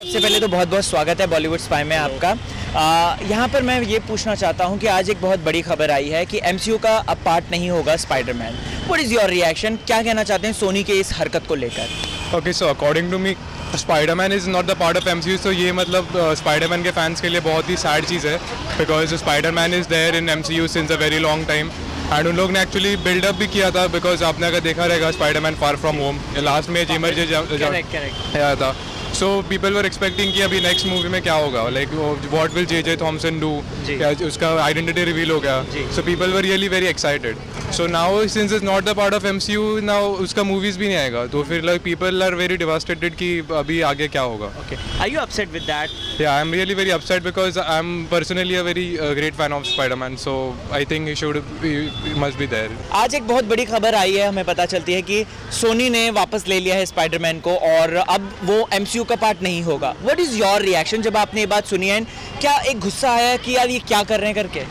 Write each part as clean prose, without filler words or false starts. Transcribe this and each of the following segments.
सबसे पहले तो बहुत बहुत स्वागत है बॉलीवुड स्पाई में आपका। यहाँ पर मैं ये पूछना चाहता हूँ कि आज एक बहुत बड़ी खबर आई है कि एमसीयू का अब पार्ट नहीं होगा Spiderman. What is your reaction, क्या कहना चाहते हैं सोनी के इस हरकत को लेकर? Okay, so according to me Spiderman is not the part of MCU. तो ये मतलब स्पाइडरमैन के फैंस के लिए बहुत ही सैड चीज़ है, because Spiderman is there in MCU since a very long time and उन लोग ने एक्चुअली बिल्डअप भी किया था, बिकॉज आपने अगर देखा रहेगा Spiderman far from home last में जिमर आया था। सो पीपल वर एक्सपेक्टिंग कि अभी नेक्स्ट मूवी में क्या होगा, like what will J Thomson do, उसका आइडेंटिटी रिवील हो गया। So people were really very excited. So now since is not the part of MCU, now उसका मूवीज भी नहीं आएगा, तो फिर like people are very devastated कि अभी आगे क्या होगा। Are you upset with that? Yeah, I'm really very upset because I'm personally a very great fan of Spider-Man, so I think he must be there. आज एक बहुत बड़ी खबर आई है, हमें पता चलती है कि सोनी ने वापस ले लिया है स्पाइडरमैन को और अब वो एमसीयू का पार्ट नहीं होगा। व्हाट इज़ योर रिएक्शन जब आपने ये बात सुनी है? क्या एक गुस्सा आया कि यार ये क्या कर रहे हैं करके?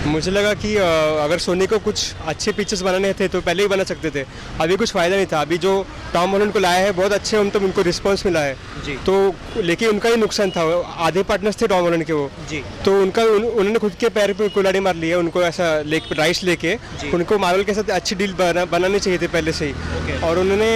मुझे लगा कि अगर सोनी को कुछ अच्छे पिक्चर्स बनाने थे तो पहले ही बना सकते थे, अभी कुछ फ़ायदा नहीं था। अभी जो टॉम हॉलैंड को लाया है बहुत अच्छे उनको रिस्पांस मिला है जी। तो लेकिन उनका ही नुकसान था, आधे पार्टनर्स थे टॉम हॉलैंड के वो जी। तो उन्होंने खुद के पैर पे कुल्हाड़ी मार ली है, उनको ऐसा राइट्स लेके उनको मार्वल के साथ अच्छी डील बनानी चाहिए थी पहले से ही, और उन्होंने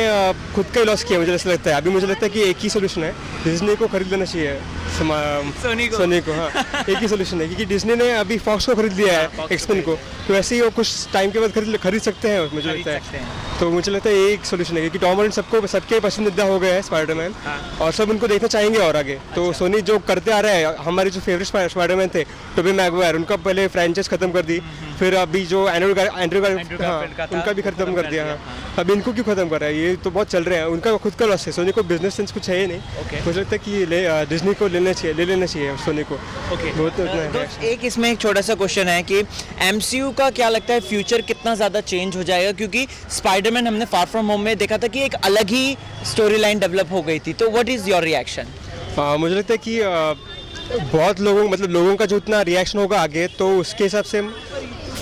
खुद का ही लॉस किया मुझे ऐसा लगता है। अभी मुझे लगता है कि एक ही सोल्यूशन है, डिज्नी को खरीद लेना चाहिए, सोनी को। हाँ, एक ही सोल्यूशन है क्योंकि डिज्नी ने अभी फॉक्स को खरीद लिया है, एक्सपेन को, तो ऐसे ही वो कुछ टाइम के बाद खरीद सकते हैं मुझे लगता है। तो मुझे लगता है ये एक सोल्यूशन है क्योंकि टॉम हॉलैंड सबके पसंदीदा हो गए हैं स्पाइडरमैन, और सब उनको देखना चाहेंगे और आगे। तो सोनी जो करते आ रहे हैं, हमारे जो फेवरेट स्पाइडरमैन थे टोबी मैगवायर, उनका पहले फ्रेंचाइज खत्म कर दी, फिर अभी जो एंड्रू गारफील्ड उनका भी खत्म कर दिया। अब इनको क्यों खत्म कर रहा है? ये तो बहुत चल रहे हैं, उनका खुद का लॉस है। सोनी को बिजनेस सेंस कुछ है ही नहीं। मुझे लगता है कि डिज्नी को ले लेना चाहिए सोनी को। तो एक इसमें एक छोटा सा क्वेश्चन है कि एमसीयू का क्या लगता है फ्यूचर कितना ज़्यादा चेंज हो जाएगा, क्योंकि स्पाइडरमैन हमने फार फ्रॉम होम में देखा था कि एक अलग ही स्टोरी लाइन डेवलप हो गई थी। तो व्हाट इज़ योर रिएक्शन? मुझे लगता है कि बहुत लोगों का जो इतना रिएक्शन होगा आगे, तो उसके हिसाब से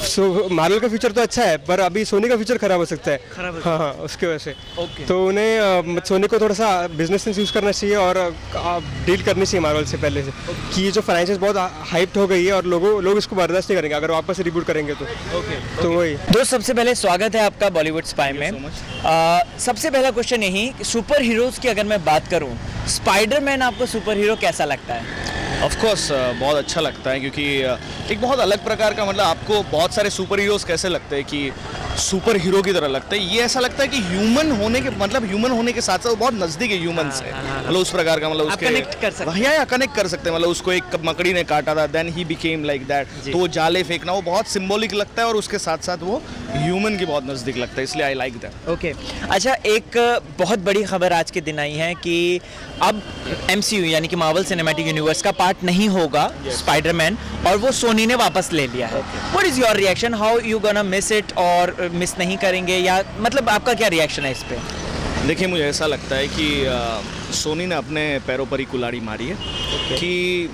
मार्वल का फ्यूचर तो अच्छा है, पर अभी सोनी का फ्यूचर खराब हो सकता है। हाँ, उसके वजह से तो उन्हें सोनी को थोड़ा सा बिजनेस सेंस यूज़ करना चाहिए और डील करनी चाहिए मार्वल से पहले से, कि ये जो फ्रेंचाइज बहुत हाइप्ड हो गई है और लोग इसको बर्दाश्त नहीं करेंगे अगर वापस रिबूट करेंगे तो वही। दोस्त, सबसे पहले स्वागत है आपका बॉलीवुड स्पाई में। सबसे पहला क्वेश्चन यही, सुपर हीरोज़ की अगर मैं बात करूँ, स्पाइडरमैन आपको सुपर हीरो कैसा लगता है? ऑफ कोर्स बहुत अच्छा लगता है, क्योंकि एक बहुत अलग प्रकार का, मतलब आपको बहुत सारे सुपर हीरोज़ कैसे लगते हैं कि सुपर हीरो की तरह लगता है, ये ऐसा लगता है कि ह्यूमन होने के साथ साथ बहुत नज़दीक है ह्यूमन से, मतलब उस प्रकार का, मतलब उसके कनेक्ट कर सकते हैं, कनेक्ट कर सकते हैं। मतलब उसको एक मकड़ी ने काटा था, then he became like that, तो वो जाले फेंकना वो बहुत सिंबॉलिक लगता है और उसके साथ साथ वो ह्यूमन की बहुत नज़दीक लगता है, इसलिए आई लाइक दैट। ओके, अच्छा, एक बहुत बड़ी खबर आज के दिन आई है कि अब एमसीयू यानी कि मार्वल सिनेमैटिक यूनिवर्स का पार्ट नहीं होगा स्पाइडरमैन, और वो सोनी ने वापस ले लिया है। What is your reaction? How you gonna miss it, और मिस नहीं करेंगे, या मतलब आपका क्या रिएक्शन है इस पे? देखिए, मुझे ऐसा लगता है कि सोनी ने अपने पैरों पर ही कुल्हाड़ी मारी है कि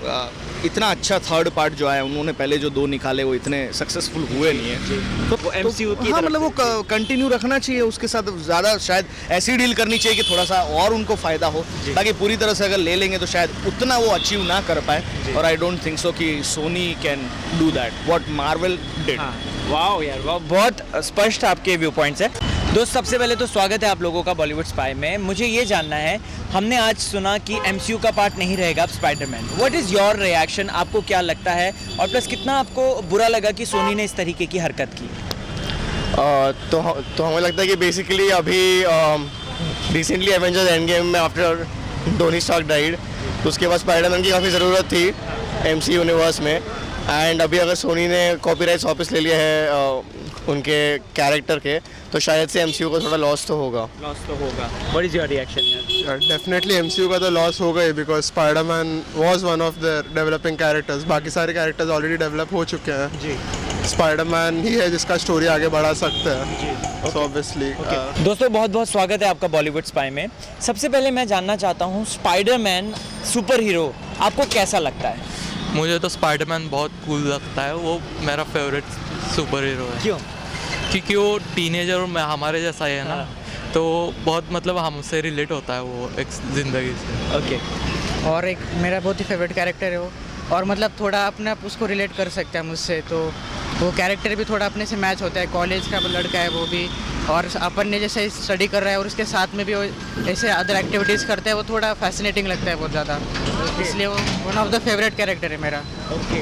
इतना अच्छा थर्ड पार्ट जो है, उन्होंने पहले जो 2 निकाले वो इतने सक्सेसफुल हुए नहीं है, तो एमसीयू की, हाँ, मतलब वो कंटिन्यू रखना चाहिए, उसके साथ ज़्यादा शायद ऐसी डील करनी चाहिए कि थोड़ा सा और उनको फ़ायदा हो, ताकि पूरी तरह से अगर ले लेंगे तो शायद उतना वो अचीव ना कर पाए, और आई डोंट थिंक सो कि Sony can do that what Marvel did. Wow यार, वाह, बहुत स्पष्ट आपके व्यू पॉइंट्स है। दोस्त, सबसे पहले तो स्वागत है आप लोगों का बॉलीवुड स्पाई में। मुझे ये जानना है, हमने आज सुना कि एमसीयू का पार्ट नहीं रहेगा अब Spiderman. What is your reaction? आपको क्या लगता है, और प्लस कितना आपको बुरा लगा कि सोनी ने इस तरीके की हरकत की? तो हमें लगता है कि बेसिकली अभी रिसेंटली एवेंजर्स एंड गेम में आफ्टर टोनी स्टार्क डाइड, तो उसके बाद स्पाइडरमैन की काफ़ी ज़रूरत थी एमसीयू यूनिवर्स में, एंड अभी अगर सोनी ने कॉपीराइट्स वापस ले लिए हैं उनके कैरेक्टर के, तो शायद से एमसीयू को थोड़ा लॉस तो होगा। What is your reaction? Definitely MCU का तो लॉस होगा ही, because Spiderman was one of the developing characters, बाकी सारे कैरेक्टर्स ऑलरेडी डेवलप हो चुके हैं जी। स्पाइडरमैन ही है जिसका स्टोरी आगे बढ़ा सकते हैं, सो ऑब्वियसली। दोस्तों, बहुत बहुत स्वागत है आपका बॉलीवुड स्पाई में। सबसे पहले मैं जानना चाहता हूँ, स्पाइडरमैन सुपर हीरो आपको कैसा लगता है? मुझे तो स्पाइडरमैन बहुत कूल लगता है, वो मेरा फेवरेट सुपर हीरो है। क्यों? क्योंकि वो टीनेजर और हमारे जैसा ही है ना, तो बहुत मतलब हमसे रिलेट होता है वो एक ज़िंदगी से। ओके, और एक मेरा बहुत ही फेवरेट कैरेक्टर है वो, और मतलब थोड़ा अपने आप उसको रिलेट कर सकते हैं मुझसे, तो वो कैरेक्टर भी थोड़ा अपने से मैच होता है। कॉलेज का लड़का है वो भी, और अपन ने जैसे स्टडी कर रहा है और उसके साथ में भी वो ऐसे अदर एक्टिविटीज़ करता है, वो थोड़ा फैसिनेटिंग लगता है बहुत ज़्यादा, इसलिए वो one of the favourite character है मेरा। ओके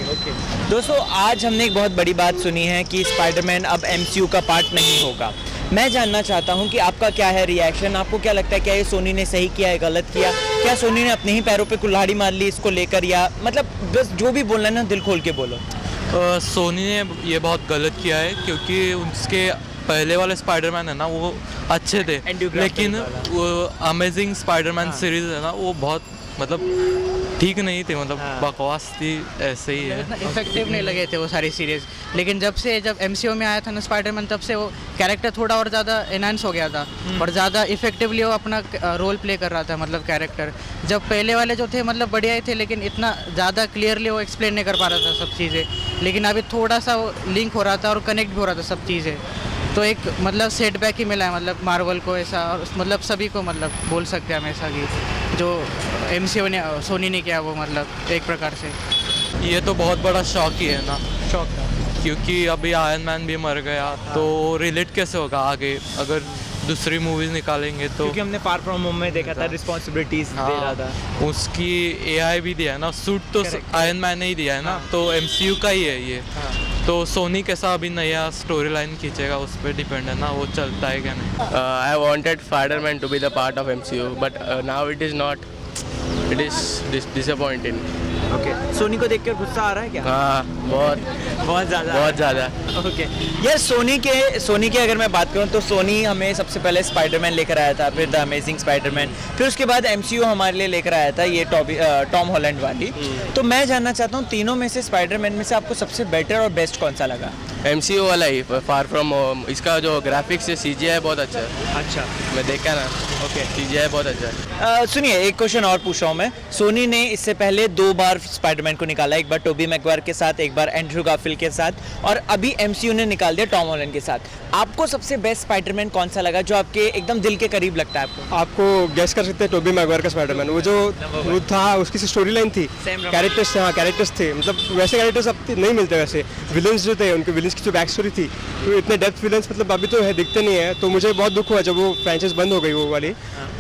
दोस्तों, आज हमने एक बहुत बड़ी बात सुनी है कि स्पाइडरमैन अब MCU का पार्ट नहीं होगा। मैं जानना चाहता हूं कि आपका क्या है रिएक्शन, आपको क्या लगता है, क्या ये सोनी ने सही किया है, गलत किया, क्या सोनी ने अपने ही पैरों पे कुल्हाड़ी मार ली इसको लेकर, या मतलब बस जो भी बोलना है ना दिल खोल के बोलो। सोनी ने ये बहुत गलत किया है, क्योंकि उसके पहले वाले स्पाइडरमैन है ना वो अच्छे थे, लेकिन वो अमेजिंग स्पाइडरमैन सीरीज है ना वो बहुत मतलब ठीक नहीं थी, मतलब बकवास थी, ऐसे ही है। इफेक्टिव नहीं लगे थे वो सारी सीरीज़, लेकिन जब MCU में आया था ना स्पाइडरमैन, तब से वो कैरेक्टर थोड़ा और ज़्यादा एनहांस हो गया था और ज़्यादा इफेक्टिवली वो अपना रोल प्ले कर रहा था, मतलब कैरेक्टर। जब पहले वाले जो थे मतलब बढ़िया ही थे, लेकिन इतना ज़्यादा क्लियरली वो एक्सप्लेन नहीं कर पा रहा था सब चीज़ें, लेकिन अभी थोड़ा सा वो लिंक हो रहा था और कनेक्ट भी हो रहा था सब चीज़ें, तो एक मतलब सेटबैक ही मिला है मतलब मार्वल को ऐसा, और मतलब सभी को मतलब बोल सकते हैं हम ऐसा कि जो MCU ने सोनी ने किया वो मतलब एक प्रकार से ये तो बहुत बड़ा शॉक ही है ना, शौक था। क्योंकि अभी आयरन मैन भी मर गया, तो रिलेट कैसे होगा आगे अगर दूसरी मूवीज निकालेंगे तो। क्योंकि हमने फार फ्रॉम होम में देखा था रिस्पॉन्सिबिलिटीज दे रहा था, उसकी AI भी दिया है ना, सूट तो आयरन मैन ने ही दिया है ना, तो MCU का ही है ये। तो सोनी कैसा अभी नया स्टोरी लाइन खींचेगा उस पर डिपेंड है ना, वो चलता है क्या नहीं। I wanted Spider-Man to be the part of MCU, but now it is not. It is disappointing. Okay Sony को देखकर गुस्सा आ रहा है क्या? हाँ, बहुत ज़्यादा। ओके यार, सोनी के अगर मैं बात करूं तो सोनी हमें सबसे पहले स्पाइडरमैन लेकर आया था, फिर द अमेजिंग स्पाइडरमैन, फिर उसके बाद MCU हमारे लिए लेकर आया था ये टॉम हॉलैंड वाली। तो मैं जानना चाहता हूं तीनों में से स्पाइडरमैन में से आपको सबसे बेटर और बेस्ट कौन सा लगा? MCU वाला ही, फार फ्रॉम होम। इसका जो ग्राफिक्स है CGI बहुत अच्छा है। अच्छा, मैं देखा ना, ओके CGI बहुत अच्छा है। सुनिए, एक क्वेश्चन और पूछ रहा हूँ मैं। सोनी ने इससे पहले 2 बार स्पाइडरमैन को निकाला, एक बार टोबी मैगवायर के साथ, एक बार एंड्रू गारफील्ड के साथ, और अभी MCU ने निकाल दिया टॉम हॉलैंड के साथ। आपको सबसे बेस्ट स्पाइडरमैन कौन सा लगा, जो आपके एकदम दिल के करीब लगता है आपको? आपको गैस कर सकते हैं टोबी मैगवायर का स्पाइडरमैन, वो था, उसकी स्टोरी लाइन थी, कैरेक्टर्स थे, मतलब वैसे कैरेक्टर्स अब नहीं मिलते। वैसे विलन्स जो थे, उनके विलन्स की जो बैक स्टोरी थी, तो इतने डेप्थ विलन्स मतलब अभी तो है, दिखते नहीं है, तो मुझे बहुत दुख हुआ जब वो फ्रेंचाइज बंद हो गई वो वाली।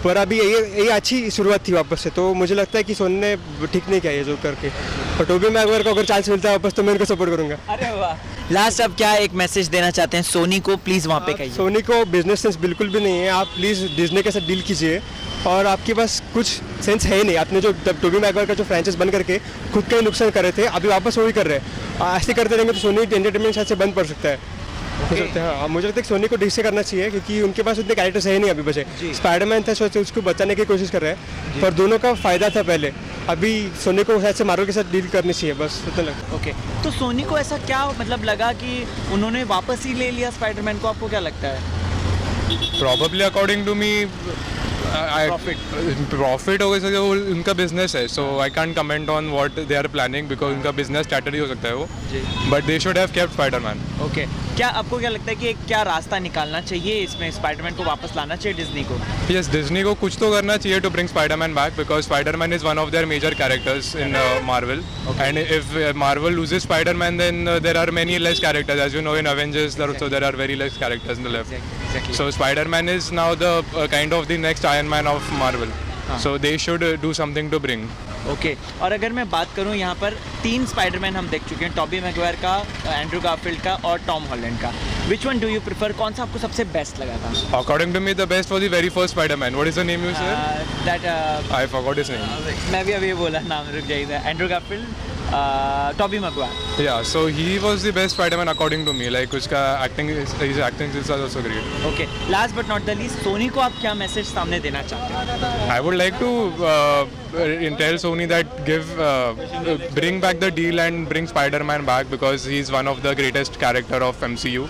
पर अभी ये अच्छी शुरुआत थी वापस से, तो मुझे लगता है कि सोनी ने ठीक नहीं किया ये जो करके। और टोबी मैगवायर को अगर चांस मिलता है वापस तो मैं उनको सपोर्ट करूंगा। अरे वाह। लास्ट अब क्या एक मैसेज देना चाहते हैं सोनी को, प्लीज़ वहाँ पे कहिए। सोनी को बिजनेस सेंस बिल्कुल भी नहीं है, आप प्लीज़ डिज्नी के साथ डील कीजिए, और आपके पास कुछ सेंस है ही नहीं। आपने जो टोबी मैगवायर का जो फ्रेंचाइज बंद करके खुद का ही नुकसान कर रहे थे, अभी वापस वही कर रहे हैं। ऐसे करते रहेंगे तो सोनी एंटरटेनमेंट शायद से बंद पड़ सकता है। हाँ, मुझे लगता है कि सोनी को डिस करना चाहिए, क्योंकि उनके पास उतने कैरेक्टर्स है नहीं अभी बचे। स्पाइडरमैन था, सोचते उसको बचाने की कोशिश कर रहे हैं, पर दोनों का फायदा था पहले। अभी सोनी को शायद से मार्वल के साथ डील करनी चाहिए, बस इतना लगता है। ओके, तो सोनी को ऐसा क्या मतलब लगा कि उन्होंने वापस ही ले लिया स्पाइडरमैन को, आपको क्या लगता है? Probably according to me, profit हो गया, वो उनका बिजनेस है, so I can't comment on what they are planning, because उनका बिजनेस स्ट्रैटेजी हो सकता है वो, but they should have kept Spiderman. Okay, क्या आपको क्या लगता है कि क्या रास्ता निकालना चाहिए इसमें, स्पाइडरमैन को वापस लाना चाहिए डिज्नी को? Yes, डिज्नी को कुछ तो करना चाहिए to bring Spider-Man back, because Spider-Man is one of their major characters in Marvel. And if Marvel loses Spider-Man, then there are many less characters. As you know, in Avengers, there are very less characters in the left. Exactly. So Spider-Man is now the kind of the next Iron Man of Marvel. So they should do something to bring. Okay, और अगर मैं बात करूं यहाँ पर 3 Spiderman हम देख चुके हैं, टॉबी मैगवायर का, एंड्रू गारफील्ड का और टॉम हॉलैंड का। Which one do you prefer, कौन सा आपको सबसे बेस्ट लगा था? According to me, the best was the very first Spider-Man. What is the name you said? That I forgot his name. मैं भी अभी बोला, नाम रुक जाइए। Andrew Garfield, Toby Maguire. Yeah, so he was the best Spider-Man according to me. Like उसका his acting skills are also great. Okay, last but not the least, Sony को आप क्या मैसेज सामने देना चाहते हैं? I would like to tell Sony that bring back the deal and bring Spider-Man back, because he's one of the greatest character of MCU.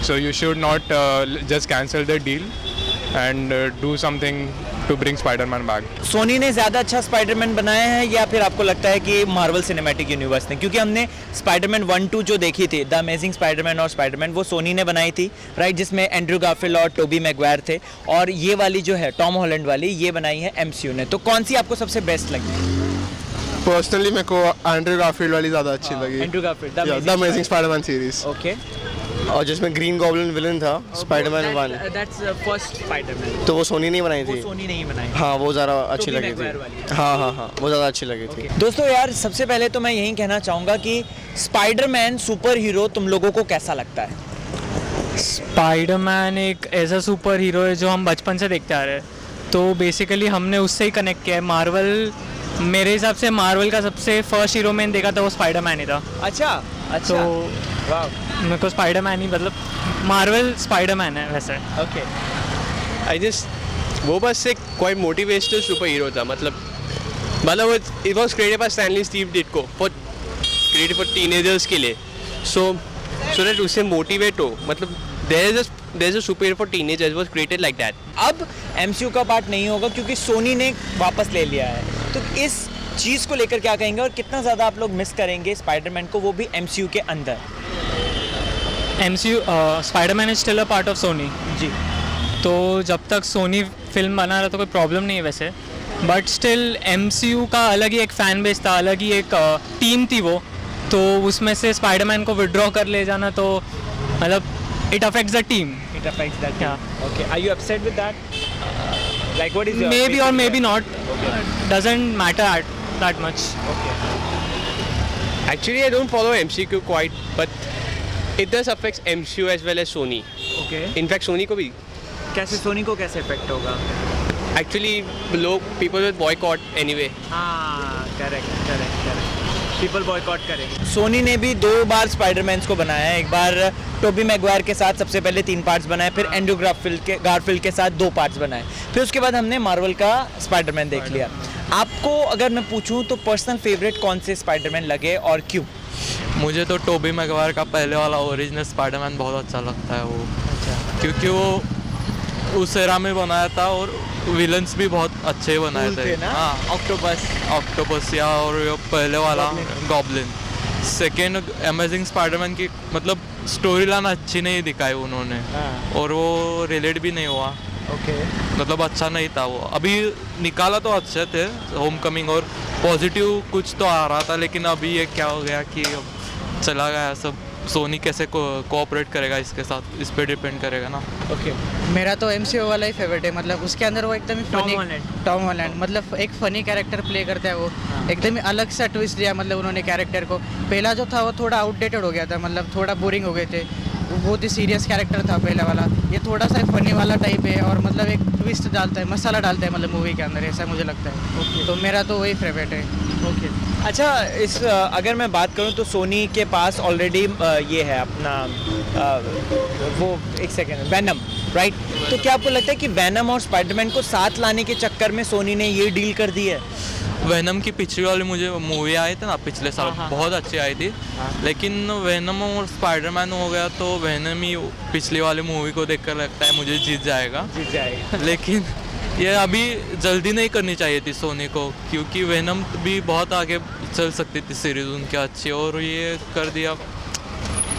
So you should not just cancel the deal and do something to bring Spider-Man back. Soni ने ज़्यादा अच्छा Spiderman बनाया है, या फिर आपको लगता है कि मार्वल सिनेमैटिक यूनिवर्स ने? क्योंकि हमने स्पाइडरमैन 1-2 जो देखी थी, द अमेजिंग स्पाइडरमैन और स्पाइडरमैन, वो सोनी ने बनाई थी, राइट, जिसमें एंड्रू गारफील्ड और टोबी मैगवायर थे, और ये वाली जो है टॉम हॉलैंड वाली, ये बनाई है MCU ने। तो कौन सी आपको सबसे बेस्ट लगी? पर्सनली मेरे को एंड्रू गारफील्ड वाली ज़्यादा अच्छी लगी। Andrew Garfield the amazing Spiderman series. Okay, और जिसमें ग्रीन गॉब्लिन विलन था स्पाइडरमैन 1, दैट्स फर्स्ट स्पाइडरमैन। तो वो सोनी नहीं बनाई थी। सोनी नहीं बनाई। हाँ वो ज़्यादा अच्छी टोबी लगी मैगवायर वाली। थी। हाँ वो ज़्यादा अच्छी लगी थी। दोस्तों यार, सबसे पहले तो मैं यही कहना चाहूँगा कि स्पाइडरमैन सुपर हीरो तुम लोगों को कैसा लगता है? स्पाइडरमैन एक ऐसा सुपर हीरो है जो हम बचपन से देखते आ रहे हैं, तो बेसिकली हमने उससे ही कनेक्ट किया है। मार्वल, मेरे हिसाब से मार्वल का सबसे फर्स्ट हीरो मैंने देखा था वो स्पाइडरमैन ही था। अच्छा तो वाह, मेरे को स्पाइडरमैन ही, मतलब मार्वल स्पाइडरमैन है वैसे। ओके। आई जस्ट वो बस एक कोई मोटिवेशनल सुपर हीरो था, मतलब it was created by Stanley Steve Ditko created for teenagers के लिए, सो दैट उससे मोटिवेट हो, मतलब there is a superhero for teenagers was created like that. अब एमसीयू का पार्ट नहीं होगा क्योंकि सोनी ने वापस ले लिया है, तो इस चीज़ को लेकर क्या कहेंगे और कितना ज़्यादा आप लोग मिस करेंगे स्पाइडरमैन को, वो भी एमसीयू के अंदर? MCU Spiderman is still a part of Sony ji. तो जब तक सोनी फिल्म बना रहा तो कोई प्रॉब्लम नहीं है वैसे, बट स्टिल MCU का अलग ही एक फ़ैन बेस था, अलग ही एक टीम थी वो, तो उसमें से स्पाइडरमैन को विड्रॉ कर ले जाना तो मतलब it affects the team. It affects that. Okay. Are you upset with that? Like what is your? Maybe or maybe not. Doesn't matter that much. Actually, I don't follow MCU quite, but it does affect MCU as well as Sony. Okay. In fact, Sony को भी कैसे सोनी को कैसे effect होगा? actually लोग people will boycott anyway. हाँ, correct. People boycott करेंगे। सोनी ने भी 2 बार स्पाइडरमैन को बनाया है, एक बार टोबी मैगवायर के साथ सबसे पहले 3 पार्ट्स बनाए, फिर एंड्रू गारफील्ड के साथ 2 पार्ट्स बनाए, फिर उसके बाद हमने मार्वल का स्पाइडरमैन देख लिया। आपको अगर मैं पूछूं तो पर्सनल फेवरेट कौन से स्पाइडरमैन लगे और क्यों? मुझे तो टोबी मैगवायर का पहले वाला ओरिजिनल स्पाइडरमैन बहुत अच्छा लगता है वो, क्योंकि वो उस एरा में बनाया था और विलन्स भी बहुत अच्छे बनाए थे ना? हाँ, ऑक्टोपस या और पहले वाला गॉब्लिन। सेकेंड अमेजिंग स्पाइडरमैन की मतलब स्टोरी लाइन अच्छी नहीं दिखाई उन्होंने, और वो रिलेट भी नहीं हुआ। ओके। मतलब अच्छा नहीं था वो। अभी निकाला तो अच्छे थे, होम कमिंग और पॉजिटिव कुछ तो आ रहा था, लेकिन अभी ये क्या हो गया कि अब चला गया सब। सोनी कैसे कोऑपरेट करेगा इसके साथ, इस पे डिपेंड करेगा ना। ओके। मेरा तो MCU वाला ही फेवरेट है, मतलब उसके अंदर वो एकदम ही फनी, टॉम हॉलैंड मतलब एक फ़नी कैरेक्टर प्ले करता है वो, एकदम ही अलग सा ट्विस्ट दिया मतलब उन्होंने कैरेक्टर को। पहला जो था वो थोड़ा आउटडेटेड हो गया था, मतलब थोड़ा बोरिंग हो गए थे, वो बहुत ही सीरियस कैरेक्टर था पहला वाला। ये थोड़ा सा फनी वाला टाइप है और मतलब एक ट्विस्ट डालता है, मसाला डालता है मतलब मूवी के अंदर, ऐसा मुझे लगता है। तो मेरा तो वही फेवरेट है। ओके। अच्छा, इस अगर मैं बात करूं तो सोनी के पास ऑलरेडी ये है अपना वो एक सेकेंड वैनम, राइट? तो क्या आपको लगता है कि वैनम और स्पाइडरमैन को साथ लाने के चक्कर में सोनी ने ये डील कर दी है? वैनम की पिछली वाली मुझे मूवी आई थी ना पिछले साल, बहुत अच्छी आई थी, लेकिन वैनम और स्पाइडरमैन हो गया तो वैनम ही पिछली वाली मूवी को देखकर लगता है मुझे जीत जाएगा। लेकिन ये अभी जल्दी नहीं करनी चाहिए थी सोनी को, क्योंकि वैनम भी बहुत आगे चल सकती थी सीरीज उनकी अच्छी, और ये कर दिया,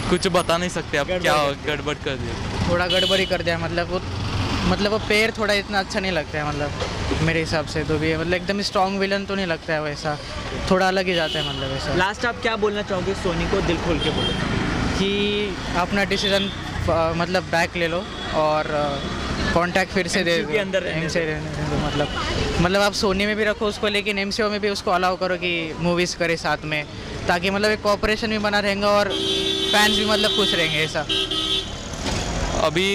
कुछ बता नहीं सकते अब क्या गड़बड़ कर दिया। थोड़ा गड़बड़ी कर दिया, मतलब वो पैर थोड़ा इतना अच्छा नहीं लगता है, मतलब मेरे हिसाब से तो भी मतलब एकदम स्ट्रॉन्ग विलन तो नहीं लगता है वैसा, थोड़ा अलग ही जाता है मतलब ऐसा। लास्ट आप क्या बोलना चाहोगे सोनी को, दिल खोल के बोलो? कि अपना डिसीजन मतलब बैक ले लो और कॉन्टैक्ट फिर से दे दो, मतलब आप सोनी में भी रखो उसको, लेकिन MCU में भी उसको अलाउ करो कि मूवीज़ करे साथ में, ताकि मतलब एक कोऑपरेशन भी बना रहेगा और फैंस भी मतलब खुश रहेंगे ऐसा। अभी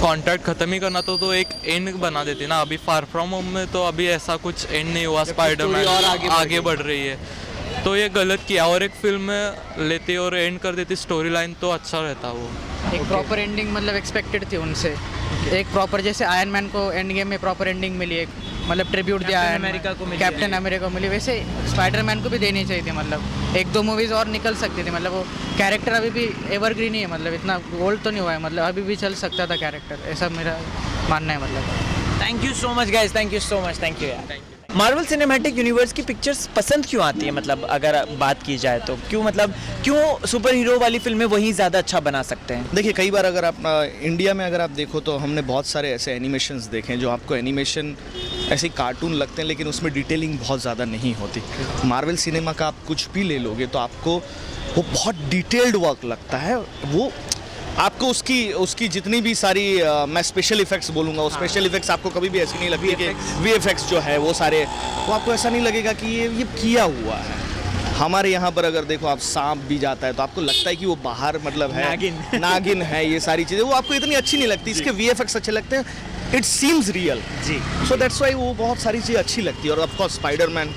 कॉन्ट्रैक्ट ख़त्म ही करना तो एक एंड बना देती ना। अभी फार फ्रॉम होम में तो अभी ऐसा कुछ एंड नहीं हुआ, स्पाइडरमैन और आगे बढ़ रही है, तो ये गलत किया। और एक फिल्म में लेती और एंड कर देती स्टोरी लाइन तो अच्छा रहता वो। एक प्रॉपर एंडिंग मतलब एक्सपेक्टेड थी उनसे, एक प्रॉपर जैसे आयरन मैन को एंड गेम में प्रॉपर एंडिंग मिली, एक मतलब ट्रिब्यूट दिया कैप्टन अमेरिका को मिली, वैसे स्पाइडरमैन को भी देनी चाहिए थी। मतलब 1-2 मूवीज़ और निकल सकती थी, मतलब वो कैरेक्टर अभी भी एवरग्रीन ही है, मतलब इतना ओल्ड तो नहीं हुआ है, मतलब अभी भी चल सकता था कैरेक्टर, ऐसा मेरा मानना है। मतलब thank you so much guys, thank you so much, thank you यार। मार्वल सिनेमैटिक यूनिवर्स की पिक्चर्स पसंद क्यों आती है, मतलब अगर बात की जाए तो क्यों सुपर हीरो वाली फिल्में वही ज़्यादा अच्छा बना सकते हैं? देखिए, कई बार अगर आप इंडिया में अगर आप देखो तो हमने बहुत सारे ऐसे एनिमेशंस देखे हैं जो आपको एनिमेशन ऐसे कार्टून लगते हैं, लेकिन उसमें डिटेलिंग बहुत ज़्यादा नहीं होती। मार्वल सिनेमा का आप कुछ भी ले लोगे तो आपको वो बहुत डिटेल्ड वर्क लगता है। वो आपको उसकी जितनी भी सारी मैं स्पेशल इफेक्ट्स बोलूँगा, वो स्पेशल इफेक्ट्स आपको कभी भी ऐसी नहीं लगती कि VFX जो है वो सारे, वो आपको ऐसा नहीं लगेगा कि ये किया हुआ है। हमारे यहाँ पर अगर देखो आप सांप भी जाता है तो आपको लगता है कि वो बाहर मतलब है नागिन है, ये सारी चीज़ें वो आपको इतनी अच्छी नहीं लगती। इसके VFX अच्छे लगते हैं, इट सीम्स रियल जी। सो दैट्स वाई वो बहुत सारी चीज़ें अच्छी लगती है। और of course Spiderman,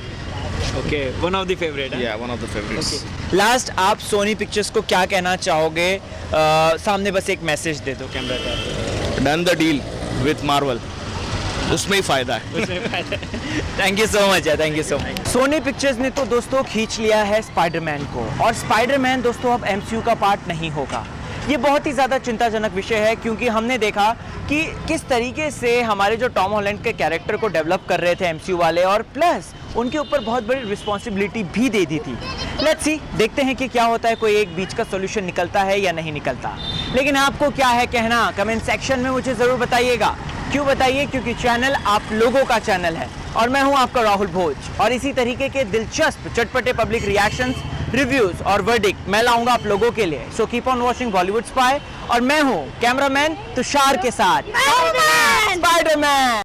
okay, one of the favourite है। या one of the favourites. Last आप सोनी पिक्चर्स को क्या कहना चाहोगे? सामने बस एक मैसेज दे दो कैमरा का। Done the deal with Marvel, उसमें ही फायदा है। Thank you so much, thank you so much. Sony Pictures ने तो दोस्तों खींच लिया है स्पाइडरमैन को, और स्पाइडरमैन दोस्तों अब MCU का पार्ट नहीं होगा। ये बहुत ही ज़्यादा चिंताजनक विषय है, क्योंकि हमने देखा कि किस तरीके से हमारे जो टॉम हॉलैंड के कैरेक्टर को डेवलप कर रहे थे MCU वाले, और प्लस उनके ऊपर बहुत बड़ी रिस्पॉन्सिबिलिटी भी दे दी थी। लेट्स सी, देखते हैं कि क्या होता है, कोई एक बीच का सोल्यूशन निकलता है या नहीं निकलता। लेकिन आपको क्या है कहना, कमेंट सेक्शन में मुझे ज़रूर बताइएगा। क्यों बताइए? क्योंकि चैनल आप लोगों का चैनल है, और मैं हूं आपका राहुल भोज, और इसी तरीके के दिलचस्प चटपटे पब्लिक रिएक्शंस, रिव्यूज और वर्डिक्ट मैं लाऊंगा आप लोगों के लिए। So keep on watching Bollywood spy, और मैं हूं कैमरामैन तुषार के साथ स्पाइडरमैन।